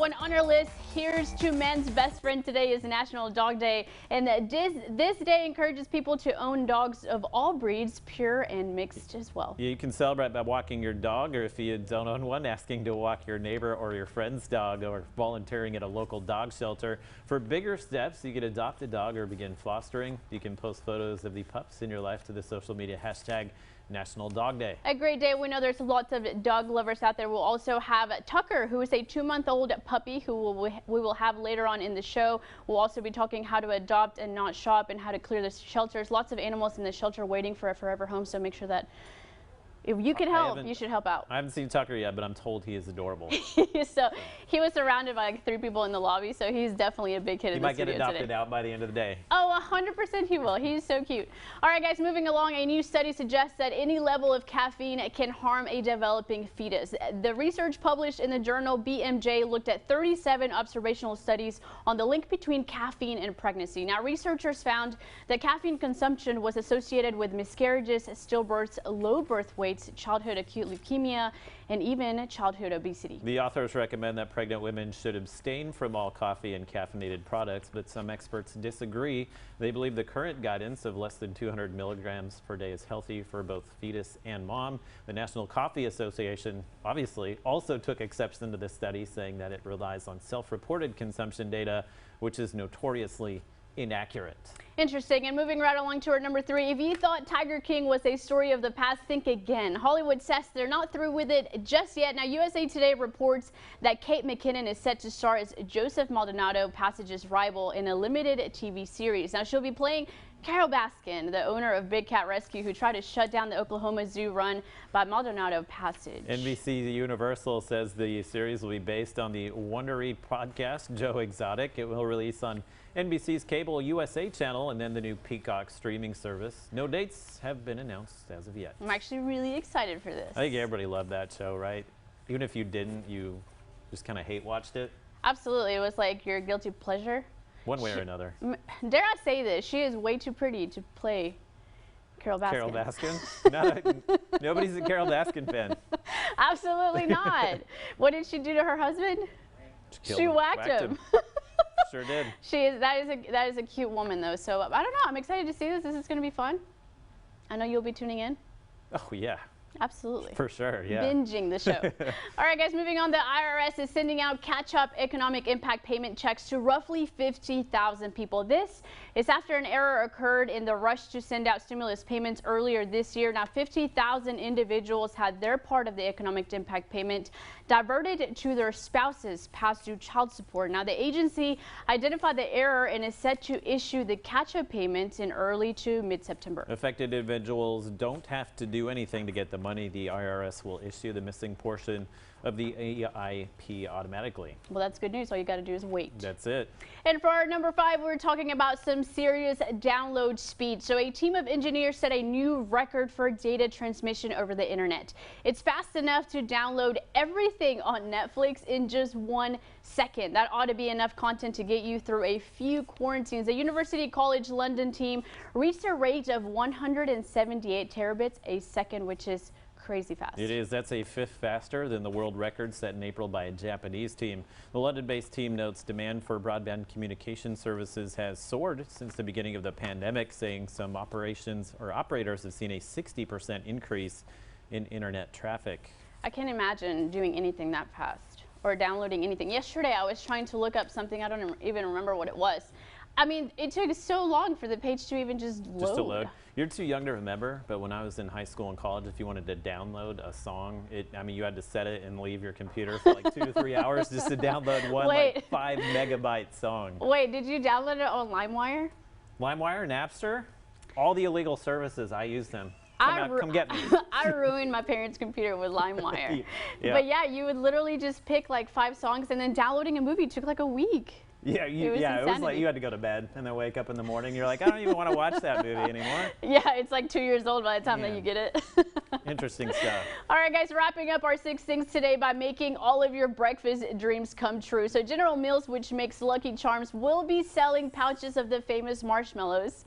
everyone on our list. Here's to man's best friend. Today is National Dog Day, and this day encourages people to own dogs of all breeds, pure and mixed as well. Yeah, you can celebrate by walking your dog, or if you don't own one, asking to walk your neighbor or your friend's dog, or volunteering at a local dog shelter. For bigger steps, you can adopt a dog or begin fostering. You can post photos of the pups in your life to the social media hashtag National Dog Day. A great day. We know there's lots of dog lovers out there. We'll also have Tucker, who is a 2-month-old puppy who we will have later on in the show. We'll also be talking how to adopt and not shop and how to clear the shelters. Lots of animals in the shelter waiting for a forever home, so make sure that if you can help, you should help out. I haven't seen Tucker yet, but I'm told he is adorable. So he was surrounded by like 3 people in the lobby, so he's definitely a big kid in the studio today. He might get adopted out by the end of the day. Oh, 100% he will. He's so cute. All right, guys, moving along, a new study suggests that any level of caffeine can harm a developing fetus. The research published in the journal BMJ looked at 37 observational studies on the link between caffeine and pregnancy. Now, researchers found that caffeine consumption was associated with miscarriages, stillbirths, low birth weights, childhood acute leukemia, and even childhood obesity. The authors recommend that pregnant women should abstain from all coffee and caffeinated products, but some experts disagree. They believe the current guidance of less than 200 milligrams per day is healthy for both fetus and mom. The National Coffee Association obviously also took exception to this study, saying that it relies on self-reported consumption data, which is notoriously inaccurate. Interesting. And moving right along to our number 3, if you thought Tiger King was a story of the past, think again. Hollywood says they're not through with it just yet. Now, USA Today reports that Kate McKinnon is set to star as Joseph Maldonado, Passage's rival, in a limited TV series. Now, she'll be playing Carol Baskin, the owner of Big Cat Rescue, who tried to shut down the Oklahoma Zoo run by Maldonado Passage. NBC Universal says the series will be based on the Wondery podcast, Joe Exotic. It will release on NBC's cable USA channel and then the new Peacock streaming service. No dates have been announced as of yet. I'm actually really excited for this. I think everybody loved that show, right? Even if you didn't, you just kind of hate-watched it? Absolutely. It was like your guilty pleasure. One way or another. Dare I say this? She is way too pretty to play Carol Baskin. Carol Baskin? Nobody's a Carol Baskin fan. Absolutely not. What did she do to her husband? She whacked him. Sure did. That is a cute woman, though. So I don't know. I'm excited to see this. This is going to be fun. I know you'll be tuning in. Oh, yeah. Absolutely. For sure, yeah. Binging the show. All right, guys, moving on. The IRS is sending out catch-up economic impact payment checks to roughly 50,000 people. This is after an error occurred in the rush to send out stimulus payments earlier this year. Now, 50,000 individuals had their part of the economic impact payment diverted to their spouses' past due child support. Now, the agency identified the error and is set to issue the catch-up payments in early to mid-September. Affected individuals don't have to do anything to get the money. The IRS will issue the missing portion of the AIP automatically. Well, that's good news. All you got to do is wait. That's it. And for our number 5, we're talking about some serious download speed. So a team of engineers set a new record for data transmission over the internet. It's fast enough to download everything on Netflix in just 1 second. That ought to be enough content to get you through a few quarantines. The University College London team reached a rate of 178 terabits a second, which is crazy fast. It is. That's a 5th faster than the world record set in April by a Japanese team. The London-based team notes demand for broadband communication services has soared since the beginning of the pandemic, saying some operators have seen a 60% increase in internet traffic. I can't imagine doing anything that fast or downloading anything. Yesterday I was trying to look up something. I don't even remember what it was. I mean, it took so long for the page to even just load. Just to load. You're too young to remember, but when I was in high school and college, if you wanted to download a song, you had to set it and leave your computer for like 2 to 3 hours just to download one like 5 megabyte song. Wait, did you download it on LimeWire? LimeWire, Napster, all the illegal services, I use them. Come get me. I ruined my parents' computer with LimeWire. Yeah. But yeah, you would literally just pick like 5 songs, and then downloading a movie took like a week. Yeah, it was like you had to go to bed and then wake up in the morning. You're like, I don't even want to watch that movie anymore. Yeah, it's like 2 years old by the time that you get it. Interesting stuff. All right, guys, wrapping up our 6 things today by making all of your breakfast dreams come true. So General Mills, which makes Lucky Charms, will be selling pouches of the famous marshmallows.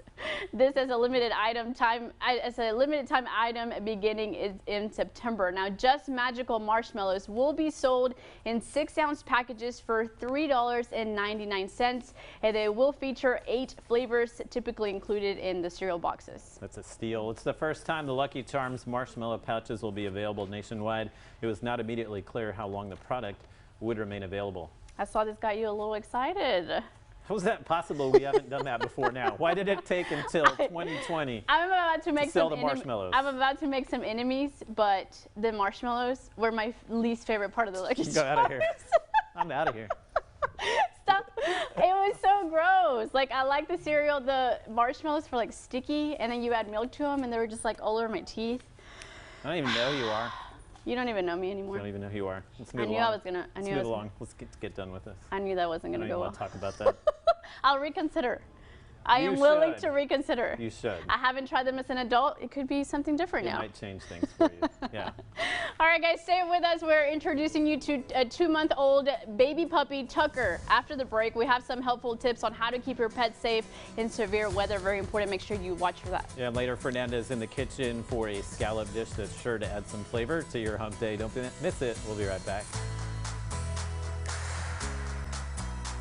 This as a limited time item beginning in September. Now, Just Magical marshmallows will be sold in 6-ounce packages for $3.99, and they will feature 8 flavors typically included in the cereal boxes. That's a steal. It's the first time the Lucky Charms marshmallow pouches will be available nationwide. It was not immediately clear how long the product would remain available. I saw this got you a little excited. How is that possible? We haven't done that before now. Why did it take until 2020 I'm about to make sell the marshmallows? I'm about to make some enemies, but the marshmallows were my least favorite part of the Lucky Charms. Go out of here. I'm out of here. Stop. It was so gross. Like, I like the cereal. The marshmallows were like sticky, and then you add milk to them, and they were just like all over my teeth. I don't even know who you are. You don't even know me anymore. I don't even know who you are. Let's move I knew along. I was gonna. I knew Let's I move was. along. Let's get done with this. I knew that wasn't I gonna don't go even well. want to talk about that. I'll reconsider. I You am willing should. to reconsider. You should. I haven't tried them as an adult. It could be something different It now. might change things for you. Yeah. All right, guys, stay with us. We're introducing you to a 2-month-old baby puppy, Tucker. After the break, we have some helpful tips on how to keep your pet safe in severe weather. Very important. Make sure you watch for that. Yeah, later Fernanda's in the kitchen for a scallop dish that's sure to add some flavor to your hump day. Don't miss it. We'll be right back.